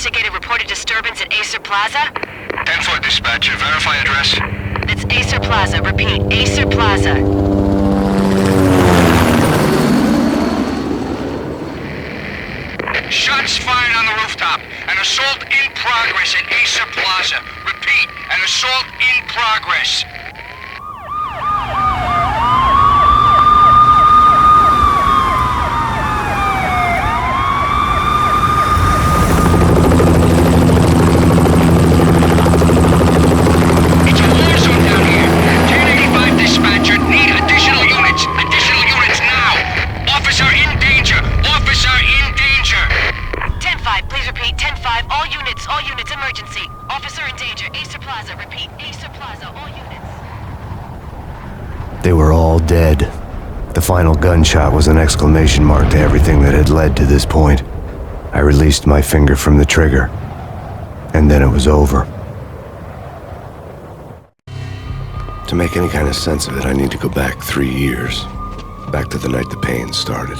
investigated reported disturbance at Acer Plaza? 10-4 dispatcher, verify address. It's Acer Plaza. Repeat, Acer Plaza. Shots fired on the rooftop. An assault in progress at Acer Plaza. Repeat, an assault in progress. It's a war zone down here. 1085 dispatcher, need additional units. Additional units now. Officer in danger. Officer in danger. 10-5, please repeat. 10-5, all units, emergency. Officer in danger. Acer Plaza. Repeat, Acer Plaza, all units. They were all dead. The final gunshot was an exclamation mark to everything that had led to this point. I released my finger from the trigger, and then it was over. To make any kind of sense of it, I need to go back 3 years. Back to the night the Payne started.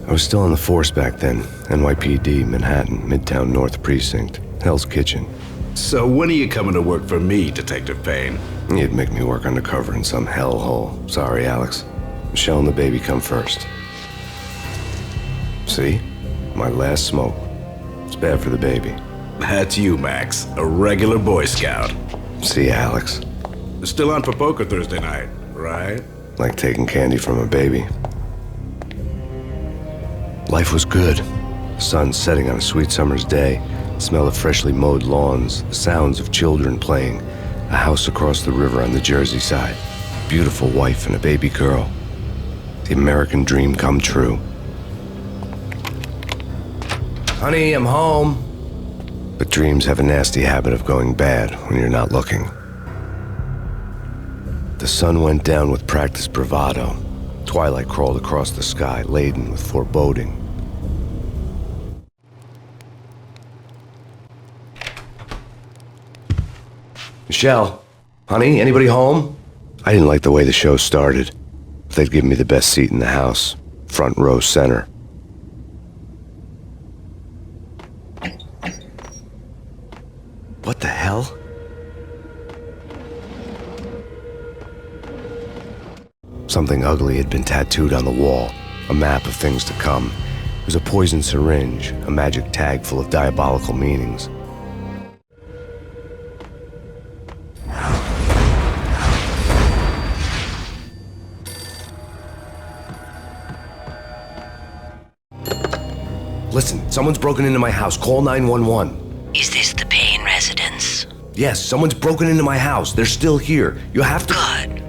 I was still on the force back then. NYPD, Manhattan, Midtown North Precinct, Hell's Kitchen. So when are you coming to work for me, Detective Payne? You'd make me work undercover in some hellhole. Sorry, Alex. Michelle and the baby come first. See? My last smoke. It's bad for the baby. That's you, Max. A regular Boy Scout. See, Alex. Still on for poker Thursday night, right? Like taking candy from a baby. Life was good. The sun setting on a sweet summer's day, the smell of freshly mowed lawns, the sounds of children playing, a house across the river on the Jersey side, beautiful wife and a baby girl. The American dream come true. Honey, I'm home. But dreams have a nasty habit of going bad when you're not looking. The sun went down with practiced bravado. Twilight crawled across the sky, laden with foreboding. Michelle, honey, anybody home? I didn't like the way the show started. They'd give me the best seat in the house, front row center. What the hell? Something ugly had been tattooed on the wall, a map of things to come. It was a poison syringe, a magic tag full of diabolical meanings. Listen, someone's broken into my house. Call 911. Is this the Payne residence? Yes, someone's broken into my house. They're still here. You have to... Good.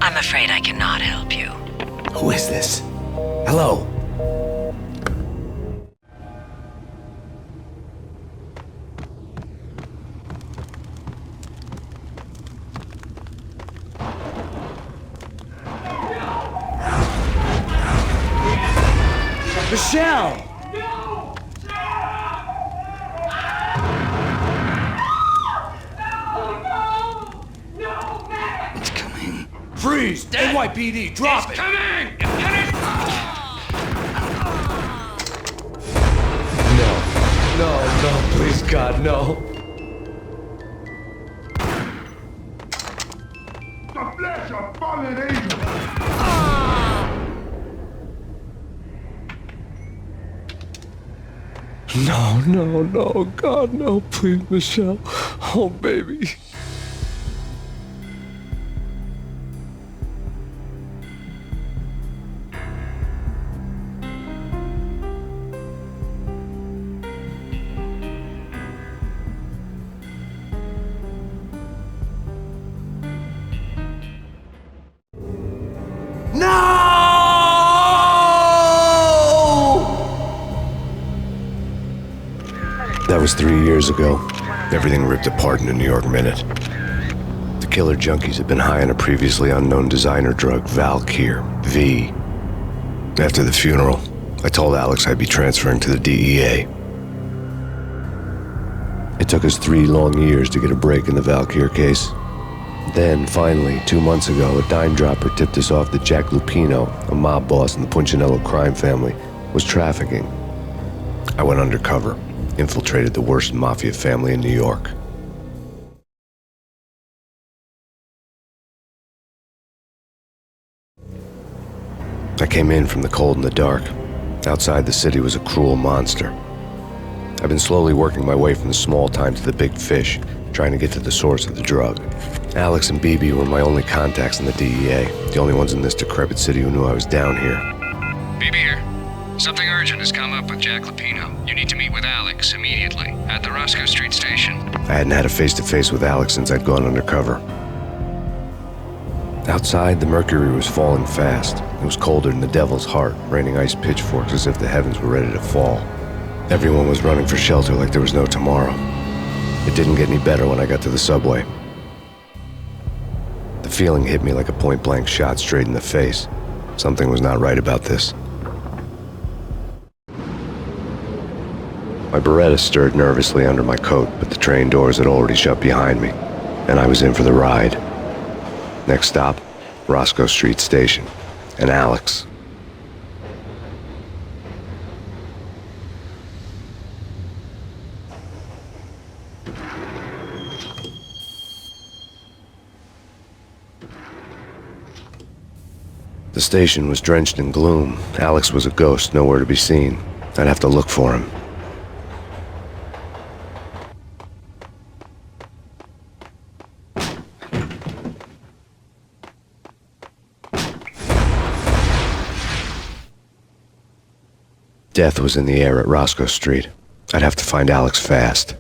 I'm afraid I cannot help you. Who is this? Hello? Michelle! Freeze! NYPD, drop it! It's coming! No, please, God, no. The flesh of fallen angels! No, God, no, please, Michelle. Oh, baby. That was 3 years ago. Everything ripped apart in a New York minute. The killer junkies had been high on a previously unknown designer drug, Valkyr, V. After the funeral, I told Alex I'd be transferring to the DEA. It took us 3 long years to get a break in the Valkyr case. Then, finally, 2 months ago, a dime dropper tipped us off that Jack Lupino, a mob boss in the Punchinello crime family, was trafficking. I went undercover, infiltrated the worst mafia family in New York. I came in from the cold and the dark. Outside the city was a cruel monster. I've been slowly working my way from the small time to the big fish, trying to get to the source of the drug. Alex and BB were my only contacts in the DEA, the only ones in this decrepit city who knew I was down here. BB here. Something urgent has come up with Jack Lupino. You need to meet with Alex immediately at the Roscoe Street station. I hadn't had a face-to-face with Alex since I'd gone undercover. Outside, the mercury was falling fast. It was colder than the devil's heart, raining ice pitchforks as if the heavens were ready to fall. Everyone was running for shelter like there was no tomorrow. It didn't get any better when I got to the subway. The feeling hit me like a point-blank shot straight in the face. Something was not right about this. My Beretta stirred nervously under my coat, but the train doors had already shut behind me, and I was in for the ride. Next stop, Roscoe Street Station, and Alex. The station was drenched in gloom. Alex was a ghost, nowhere to be seen. I'd have to look for him. Death was in the air at Roscoe Street. I'd have to find Alex fast.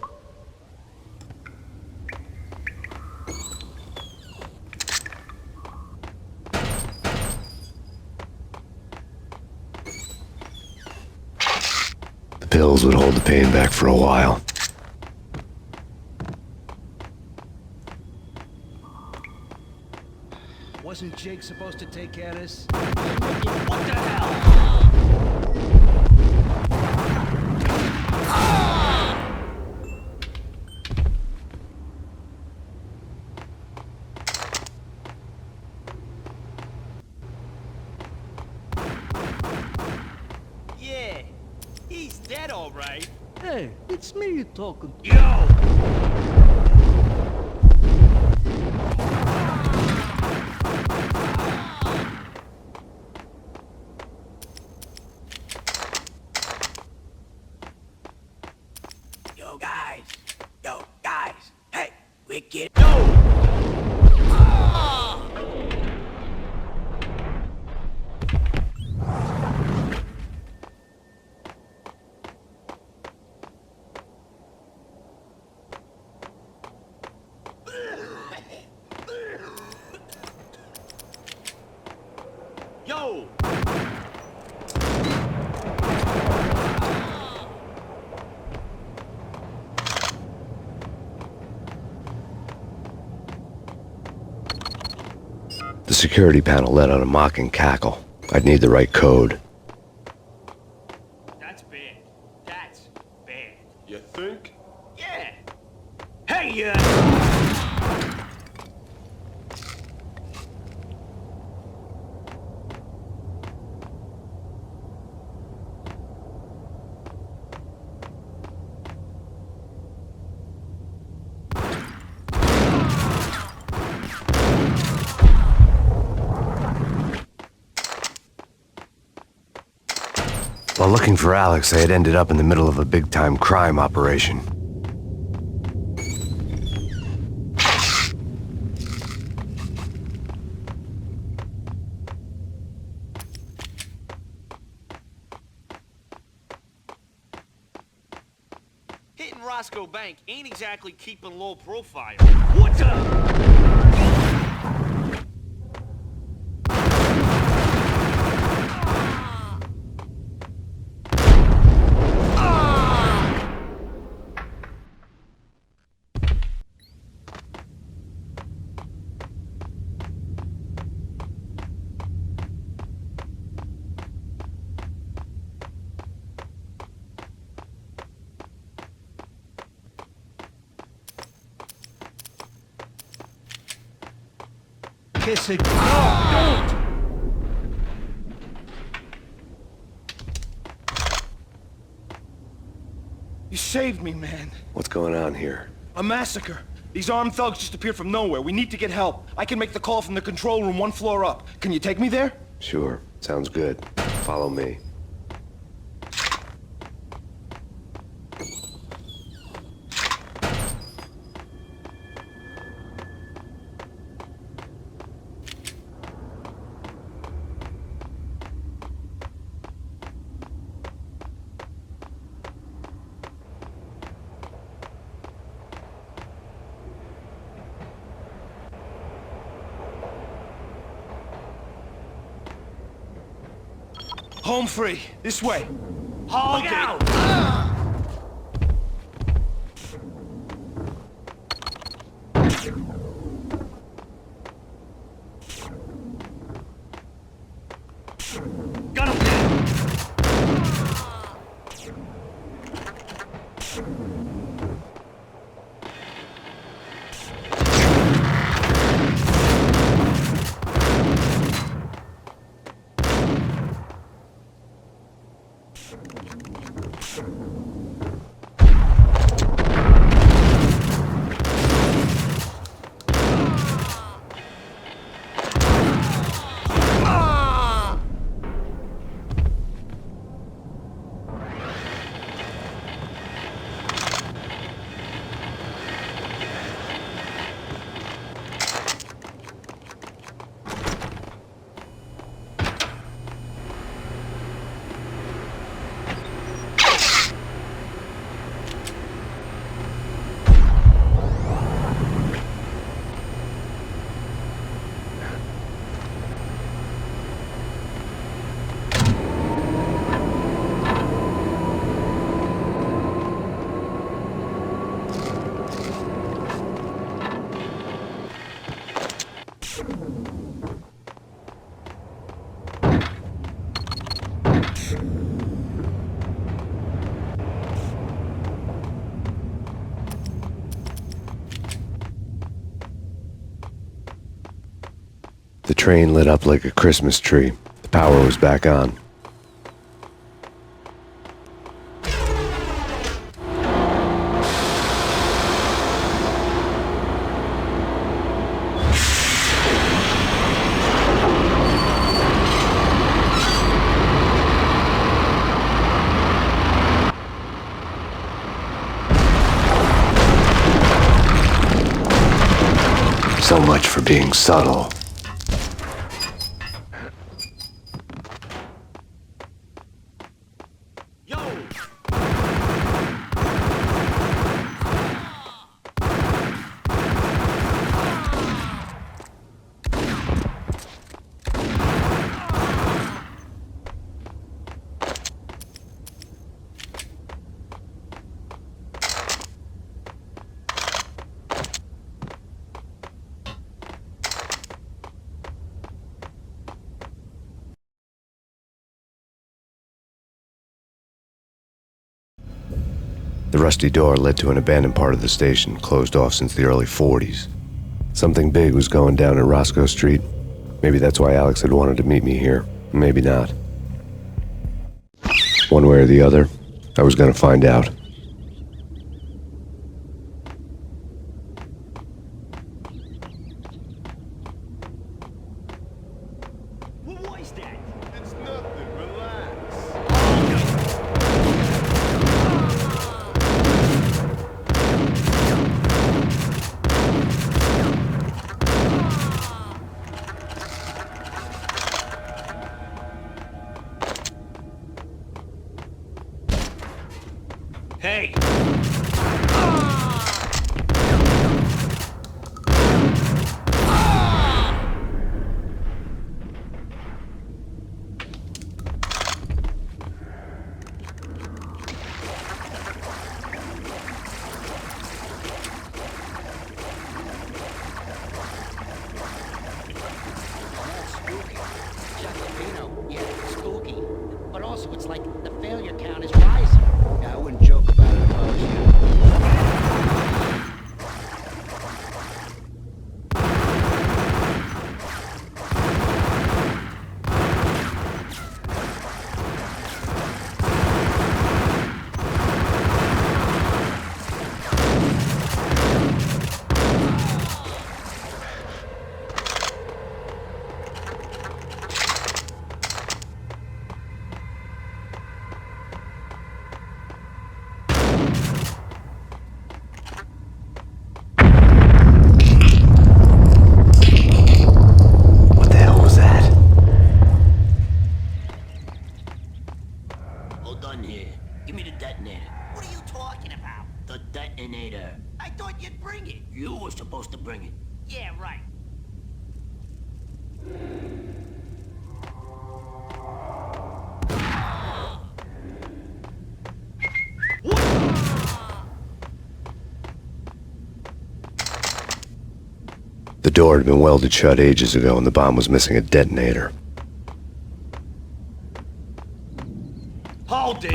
The pills would hold the pain back for a while. Wasn't Jake supposed to take care of this? What the hell? Yeah, he's dead all right. Hey, it's me you're talking to. Yo! Yo, guys. Hey, we get... Yo! The security panel let out a mocking cackle. I'd need the right code. That's bad. That's bad. You think? Yeah! Hey, While looking for Alex, I had ended up in the middle of a big-time crime operation. hitting Roscoe Bank ain't exactly keeping low profile. What the? this again. No, don't! You saved me, man. What's going on here? A massacre. These armed thugs just appeared from nowhere. We need to get help. I can make the call from the control room 1 floor up. Can you take me there? Sure. Sounds good. Follow me. Home free. This way. Hold out! Got him down! The train lit up like a Christmas tree. The power was back on. So much for being subtle. The rusty door led to an abandoned part of the station, closed off since the early 40s. Something big was going down at Roscoe Street. Maybe that's why Alex had wanted to meet me here. Maybe not. One way or the other, I was going to find out. What was that? It's nothing. Relax. Hey! Yeah, spooky. But also, it's like the failure count is rising. Yeah, I wouldn't joke about it if I was you. done here. Give me the detonator. What are you talking about? The detonator. I thought you'd bring it. You were supposed to bring it. Yeah, right. The door had been welded shut ages ago and the bomb was missing a detonator. Hold it!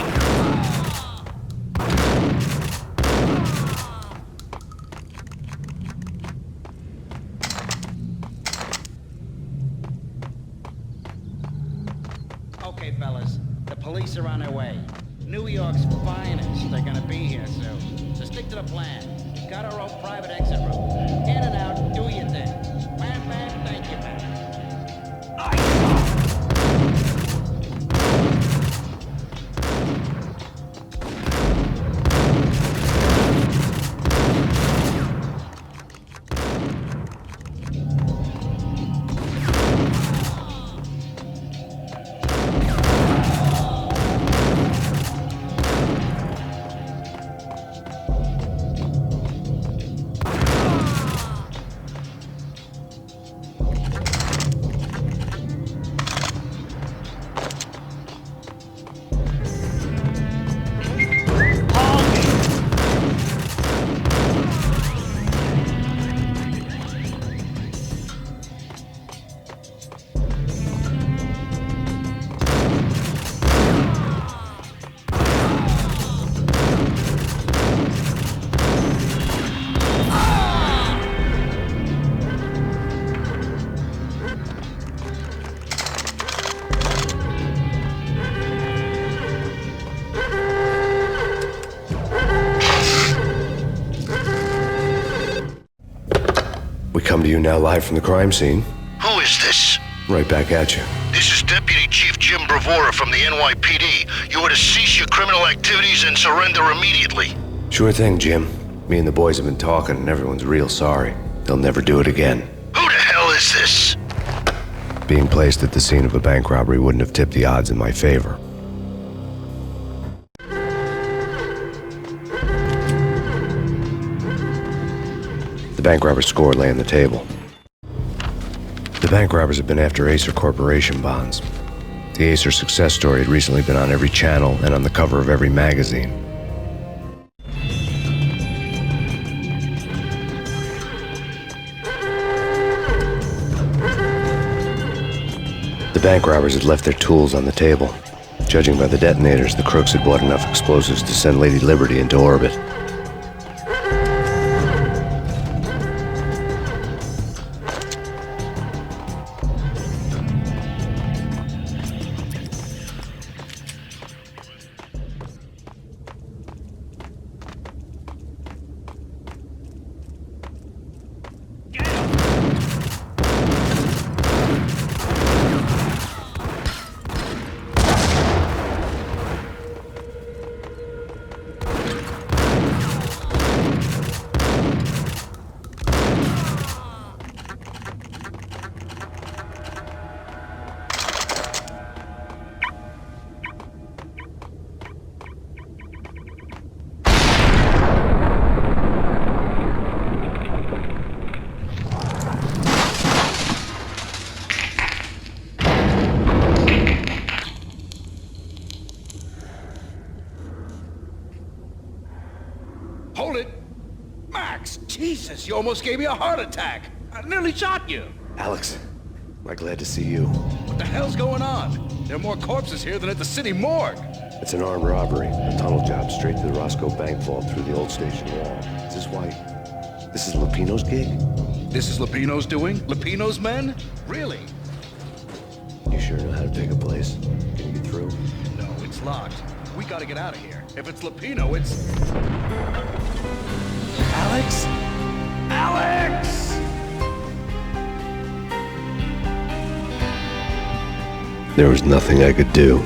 Okay, fellas. The police are on their way. New York's finest. They're gonna be here soon. So stick to the plan. We've got our own private exit route. In and out, do your thing. Bam, bam, thank you, man. We come to you now live from the crime scene. Who is this? Right back at you. This is Deputy Chief Jim Bravura from the NYPD. You are to cease your criminal activities and surrender immediately. Sure thing, Jim. Me and the boys have been talking and everyone's real sorry. They'll never do it again. Who the hell is this? Being placed at the scene of a bank robbery wouldn't have tipped the odds in my favor. The bank robber's score lay on the table. The bank robbers have been after Acer Corporation bonds. The Acer success story had recently been on every channel and on the cover of every magazine. The bank robbers had left their tools on the table. Judging by the detonators, the crooks had bought enough explosives to send Lady Liberty into orbit. Hold it! Max! Jesus, you almost gave me a heart attack! I nearly shot you! Alex, am I glad to see you. What the hell's going on? There are more corpses here than at the city morgue! It's an armed robbery, a tunnel job straight to the Roscoe Bank vault through the old station wall. Is this why? This is Lupino's gig? This is Lupino's doing? Lupino's men? Really? You sure know how to pick a place? Can you get through? No, it's locked. We gotta get out of here. If it's Lupino, it's... Alex? Alex! There was nothing I could do.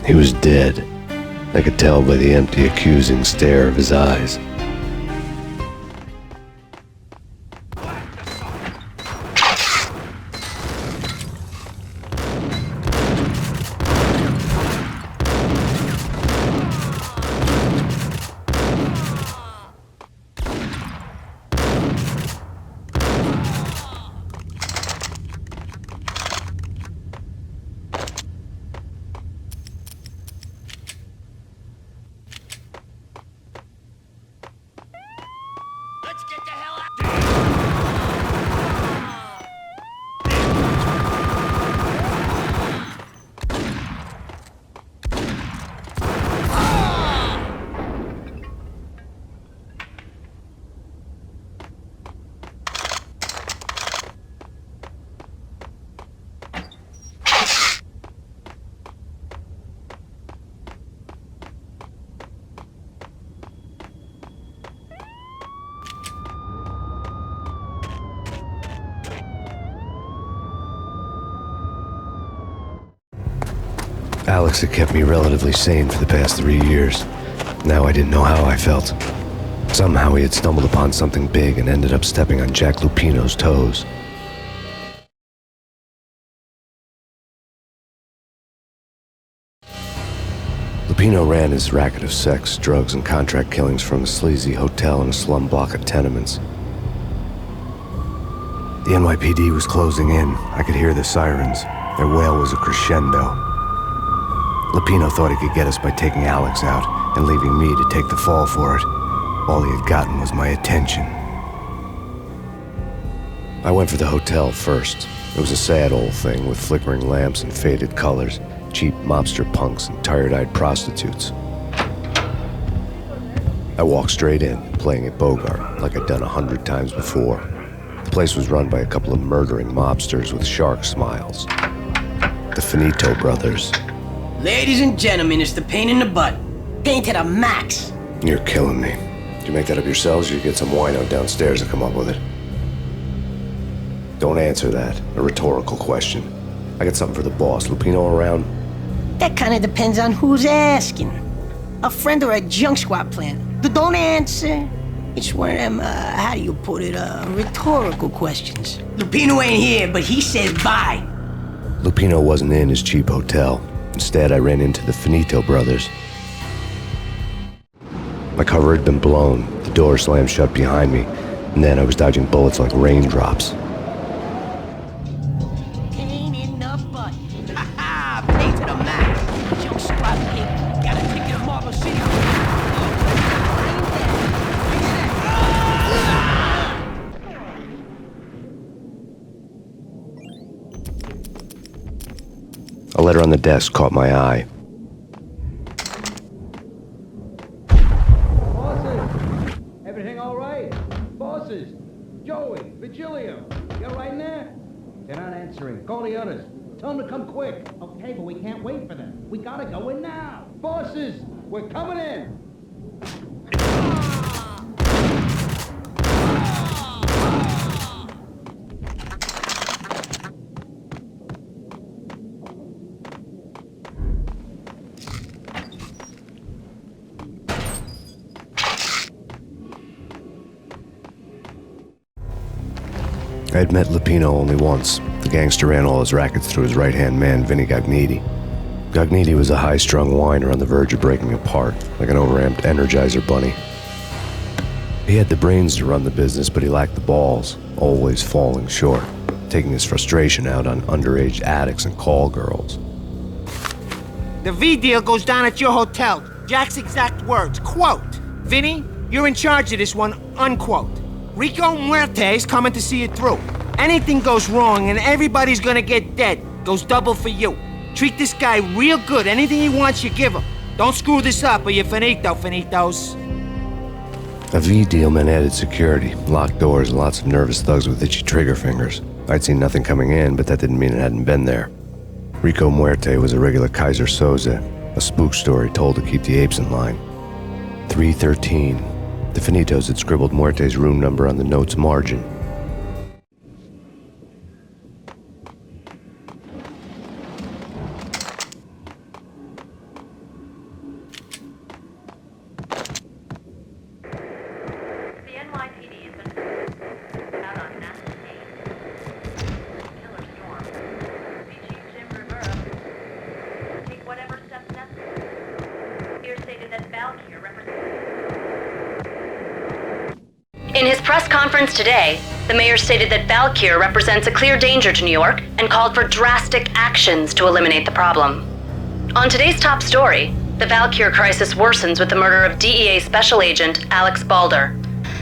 He was dead. I could tell by the empty, accusing stare of his eyes. Alex had kept me relatively sane for the past 3 years. Now I didn't know how I felt. Somehow he had stumbled upon something big and ended up stepping on Jack Lupino's toes. Lupino ran his racket of sex, drugs, and contract killings from a sleazy hotel in a slum block of tenements. The NYPD was closing in. I could hear the sirens. Their wail was a crescendo. Lupino thought he could get us by taking Alex out and leaving me to take the fall for it. All he had gotten was my attention. I went for the hotel first. It was a sad old thing with flickering lamps and faded colors, cheap mobster punks and tired-eyed prostitutes. I walked straight in, playing at Bogart, like I'd done 100 times before. The place was run by a couple of murdering mobsters with shark smiles. The Finito brothers. Ladies and gentlemen, it's the pain in the butt. Pain to the max. You're killing me. Did you make that up yourselves, or you get some wino downstairs to come up with it? Don't answer that. A rhetorical question. I got something for the boss. Lupino around? That kind of depends on who's asking. A friend or a junk squad plan. Don't answer. It's one of them, how do you put it, rhetorical questions. Lupino ain't here, but he says bye. Lupino wasn't in his cheap hotel. Instead, I ran into the Finito brothers. My cover had been blown. The door slammed shut behind me, and then I was dodging bullets like raindrops. Pain in the butt. Ha-ha! Pain to the max. Junk squad pig. Got a ticket to Marble City. A letter on the desk caught my eye. Bosses! Everything all right? Bosses! Joey, Virgilio, you all right in there? They're not answering. Call the others. Tell them to come quick. Okay, but we can't wait for them. We gotta go in now. Bosses, we're coming in. I had met Lupino only once. The gangster ran all his rackets through his right-hand man, Vinny Gagniti. Gagniti was a high-strung whiner on the verge of breaking apart, like an overamped Energizer bunny. He had the brains to run the business, but he lacked the balls, always falling short, taking his frustration out on underage addicts and call girls. The V deal goes down at your hotel. Jack's exact words, quote, "Vinny, you're in charge of this one," unquote. Rico Muerte's coming to see it through. Anything goes wrong and everybody's gonna get dead. Goes double for you. Treat this guy real good. Anything he wants, you give him. Don't screw this up or you're finito, finitos. A V deal meant added security, locked doors, and lots of nervous thugs with itchy trigger fingers. I'd seen nothing coming in, but that didn't mean it hadn't been there. Rico Muerte was a regular Kaiser Soze, a spook story told to keep the apes in line. 313. The Finitos had scribbled Muerte's room number on the note's margin. The NYPD has been out on mass Payne. Killer storm. See Chief Jim Rivera. Take whatever steps necessary. Here stated that Valkyr represents... In his press conference today, the mayor stated that Valkyr represents a clear danger to New York and called for drastic actions to eliminate the problem. On today's top story, the Valkyr crisis worsens with the murder of DEA Special Agent Alex Balder.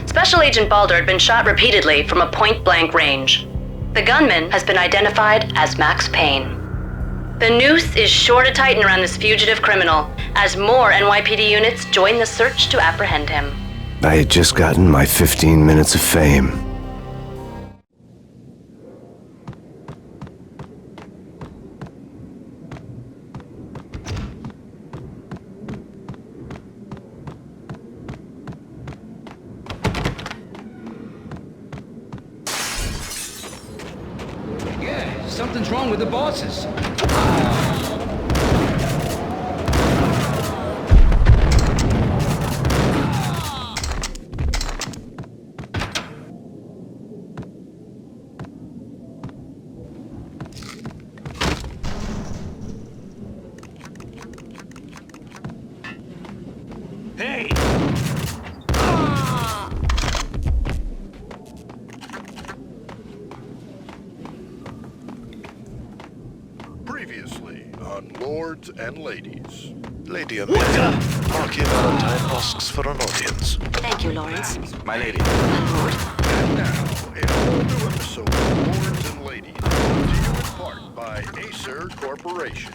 Special Agent Balder had been shot repeatedly from a point-blank range. The gunman has been identified as Max Payne. The noose is sure to tighten around this fugitive criminal as more NYPD units join the search to apprehend him. I had just gotten my 15 minutes of fame. Yeah, something's wrong with the bosses. Hey! Previously on Lords and Ladies. Lady Amelia, Marquis Valentine asks for an audience. Thank you, Lawrence. My lady. And now, a whole new episode of Lords and Ladies, brought to you in part by Acer Corporation.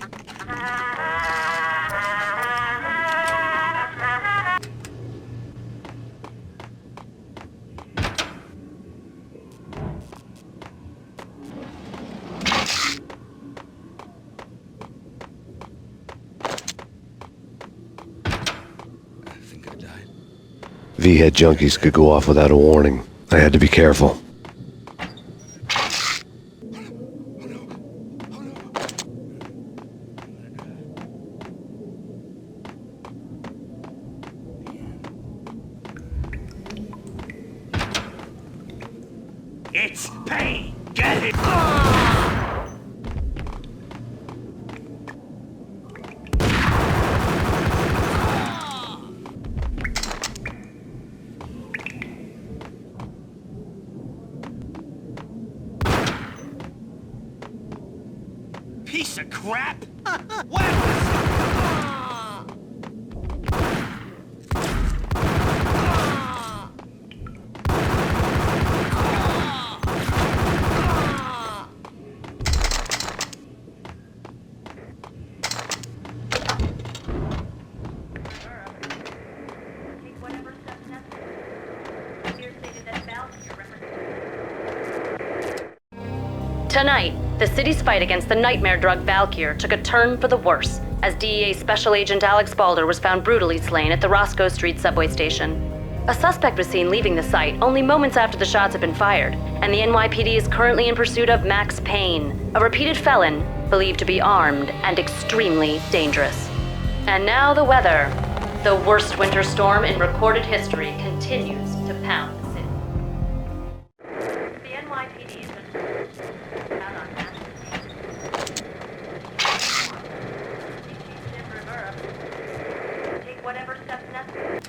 V-head junkies could go off without a warning. I had to be careful. It's Payne! Get it! Piece of crap! Tonight, the city's fight against the nightmare drug Valkyr took a turn for the worse as DEA Special Agent Alex Balder was found brutally slain at the Roscoe Street subway station. A suspect was seen leaving the site only moments after the shots had been fired, and the NYPD is currently in pursuit of Max Payne, a repeated felon believed to be armed and extremely dangerous. And now the weather. The worst winter storm in recorded history continues to pound the city. The NYPD has been out on mass. Take whatever steps necessary.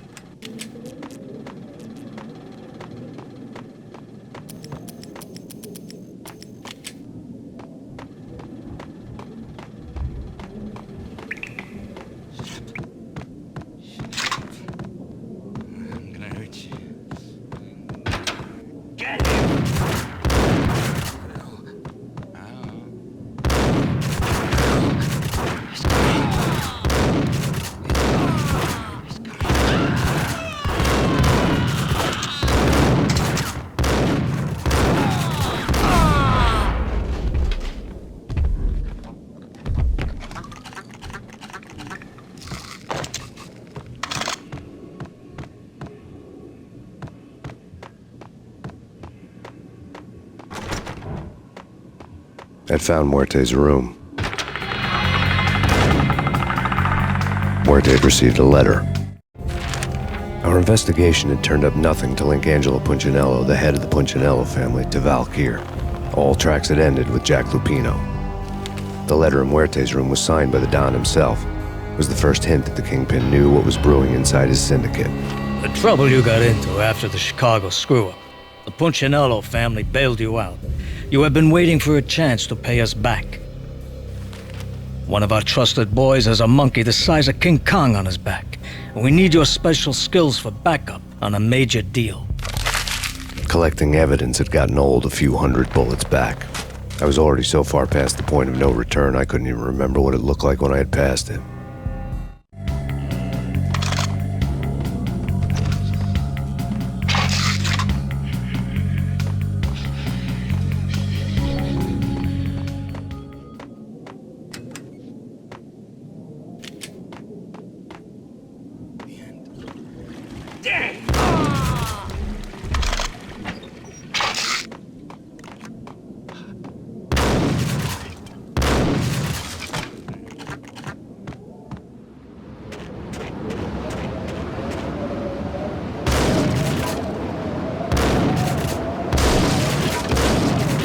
I'd found Muerte's room. Muerte had received a letter. Our investigation had turned up nothing to link Angelo Punchinello, the head of the Punchinello family, to Valkyr. All tracks had ended with Jack Lupino. The letter in Muerte's room was signed by the Don himself. It was the first hint that the Kingpin knew what was brewing inside his syndicate. The trouble you got into after the Chicago screw-up. The Punchinello family bailed you out. You have been waiting for a chance to pay us back. One of our trusted boys has a monkey the size of King Kong on his back. And we need your special skills for backup on a major deal. Collecting evidence had gotten old a few hundred bullets back. I was already so far past the point of no return I couldn't even remember what it looked like when I had passed it.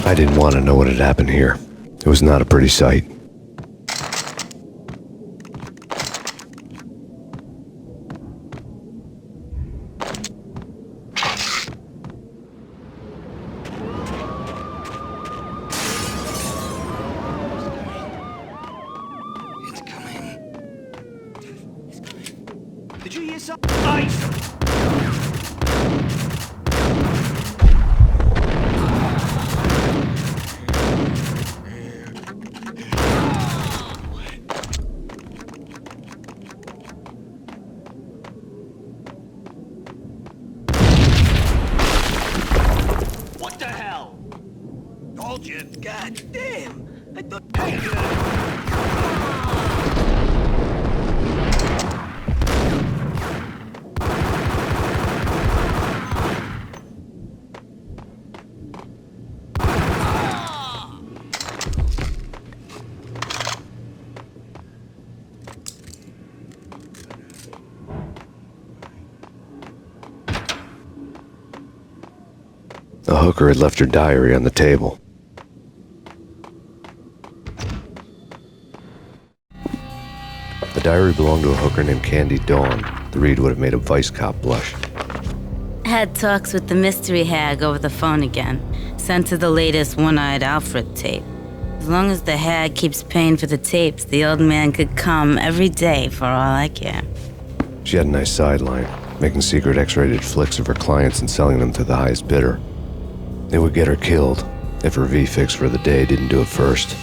I didn't want to know what had happened here. It was not a pretty sight. Did you hear something? Ice! What the hell? Told you. God damn. I thought... The hooker had left her diary on the table. The diary belonged to a hooker named Candy Dawn. The read would have made a vice cop blush. Had talks with the mystery hag over the phone again. Sent her the latest One-Eyed Alfred tape. As long as the hag keeps paying for the tapes, the old man could come every day for all I care. She had a nice sideline, making secret X-rated flicks of her clients and selling them to the highest bidder. It would get her killed if her V-fix for the day didn't do it first.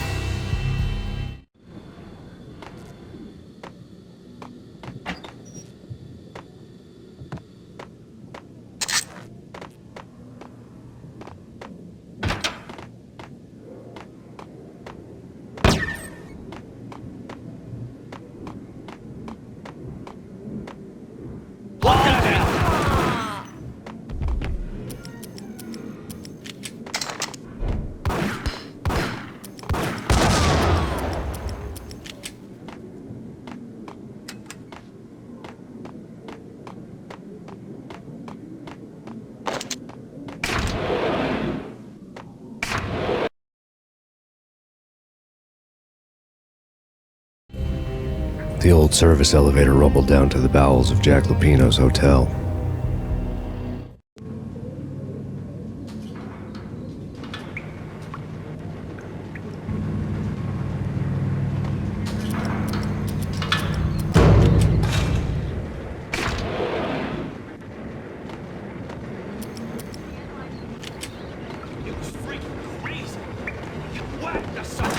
The old service elevator rumbled down to the bowels of Jack Lupino's hotel. It was freaking crazy. What the son?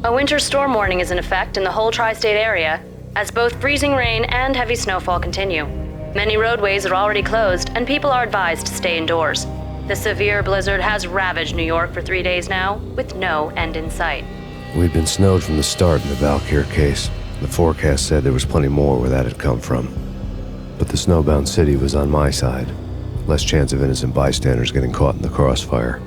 A winter storm warning is in effect in the whole tri-state area, as both freezing rain and heavy snowfall continue. Many roadways are already closed, and people are advised to stay indoors. The severe blizzard has ravaged New York for 3 days now, with no end in sight. We'd been snowed from the start in the Valkyr case. The forecast said there was plenty more where that had come from. But the snowbound city was on my side. Less chance of innocent bystanders getting caught in the crossfire.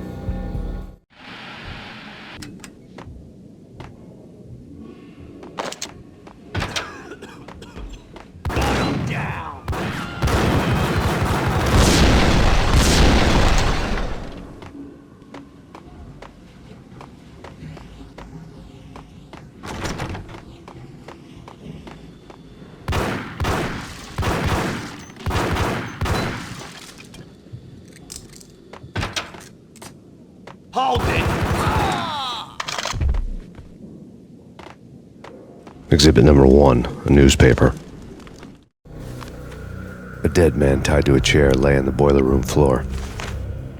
Hold it! Exhibit number 1, a newspaper. A dead man tied to a chair lay on the boiler room floor.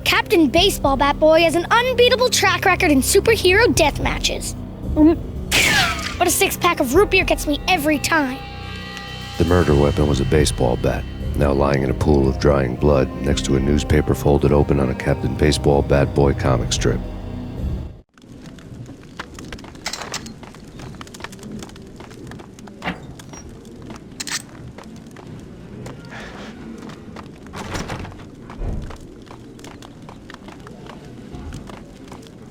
Captain Baseball Bat Boy has an unbeatable track record in superhero death matches. But a 6-pack of root beer gets me every time. The murder weapon was a baseball bat, now lying in a pool of drying blood next to a newspaper folded open on a Captain Baseball Bat Boy comic strip.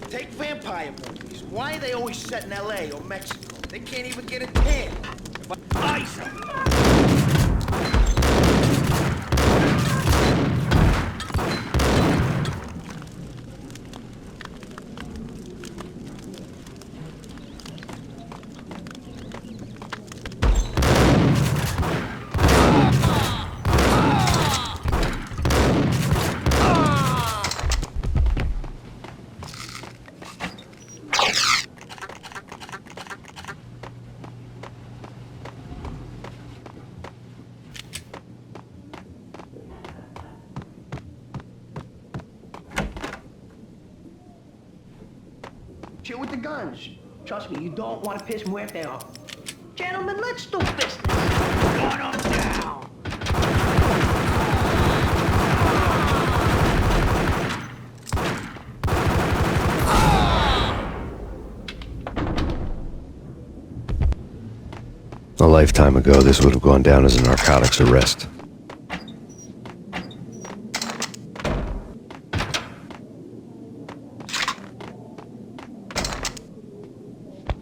Take vampire movies. Why are they always set in L.A. or Mexico? They can't even get a tan. Ice! deal with the guns. Trust me, you don't want to piss Muerte off. Gentlemen, let's do business. Gun 'em down. A lifetime ago, this would have gone down as a narcotics arrest.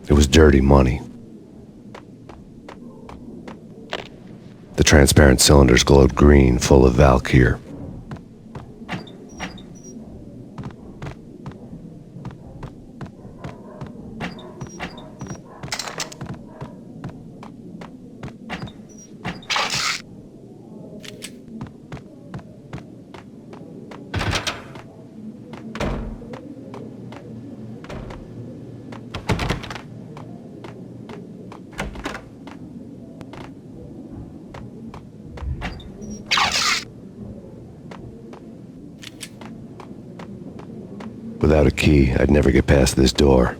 It was dirty money. The transparent cylinders glowed green, full of Valkyr. Without a key, I'd never get past this door.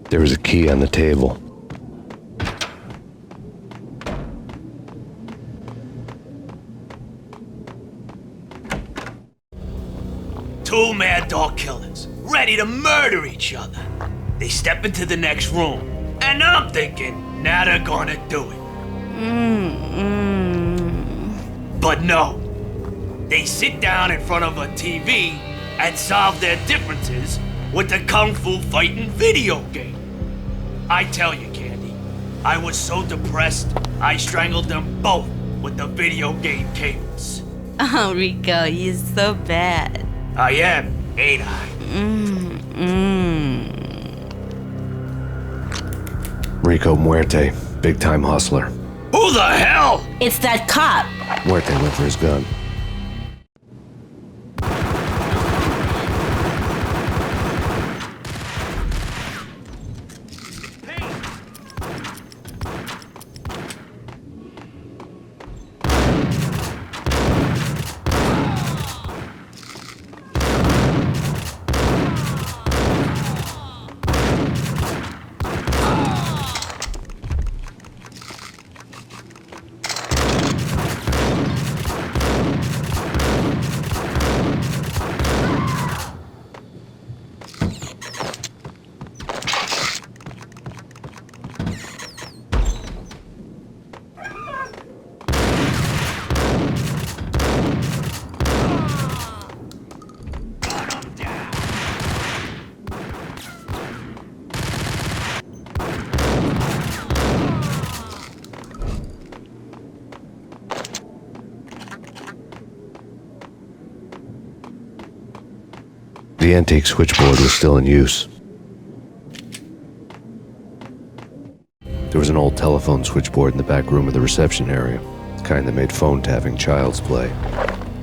There was a key on the table. Two mad dog killers, ready to murder each other. They step into the next room, and I'm thinking, now they're gonna do it. But no, they sit down in front of a TV and solve their differences with the Kung Fu fighting video game. I tell you, Candy, I was so depressed, I strangled them both with the video game cables. Oh, Rico, you're so bad. I am, ain't I? Rico Muerte, big-time hustler. Who the hell? It's that cop. Muerte went for his gun. The antique switchboard was still in use. There was an old telephone switchboard in the back room of the reception area, the kind that made phone tapping child's play.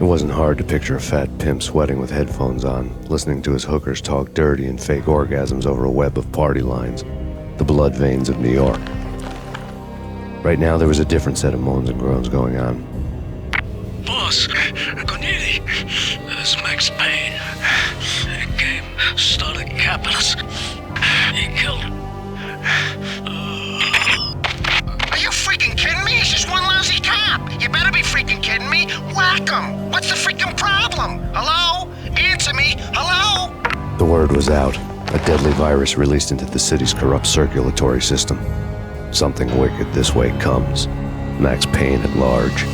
It wasn't hard to picture a fat pimp sweating with headphones on, listening to his hookers talk dirty and fake orgasms over a web of party lines, the blood veins of New York. Right now, there was a different set of moans and groans going on. Boss, Cornelia, this is Max Payne. He came, started capping us. He killed him. Are you freaking kidding me? He's just one lousy cop. You better be freaking kidding me. Whack him. What's the freaking problem? Hello? Answer me. Hello? The word was out. A deadly virus released into the city's corrupt circulatory system. Something wicked this way comes. Max Payne at large.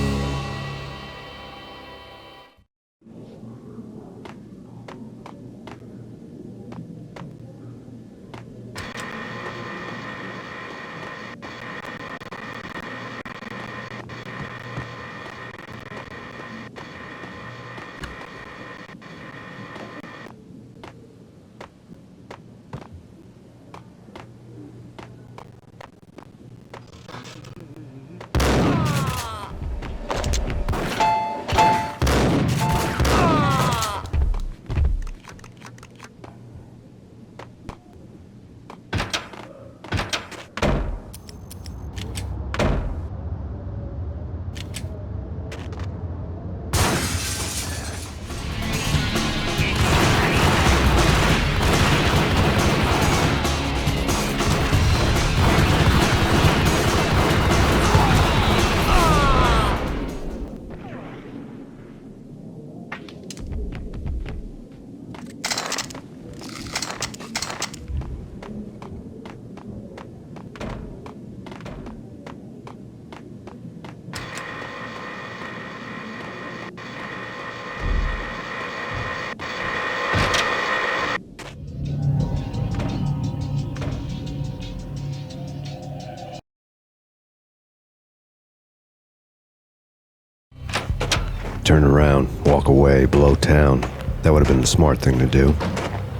turn around, walk away, blow town. That would have been the smart thing to do.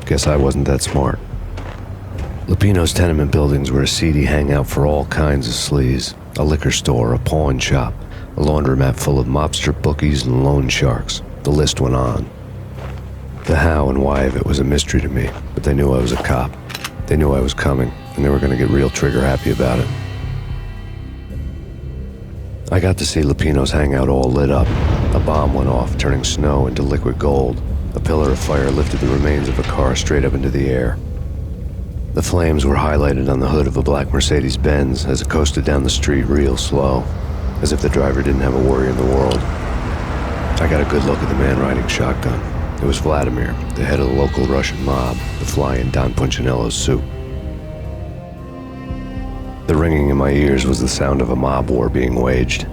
Guess I wasn't that smart. Lupino's tenement buildings were a seedy hangout for all kinds of sleaze. A liquor store, a pawn shop, a laundromat full of mobster bookies and loan sharks. The list went on. The how and why of it was a mystery to me, but they knew I was a cop. They knew I was coming, and they were going to get real trigger-happy about it. I got to see Lupino's hangout all lit up. A bomb went off, turning snow into liquid gold. A pillar of fire lifted the remains of a car straight up into the air. The flames were highlighted on the hood of a black Mercedes-Benz as it coasted down the street real slow, as if the driver didn't have a worry in the world. I got a good look at the man riding shotgun. It was Vladimir, the head of the local Russian mob, the fly in Don Punchinello's suit. The ringing in my ears was the sound of a mob war being waged.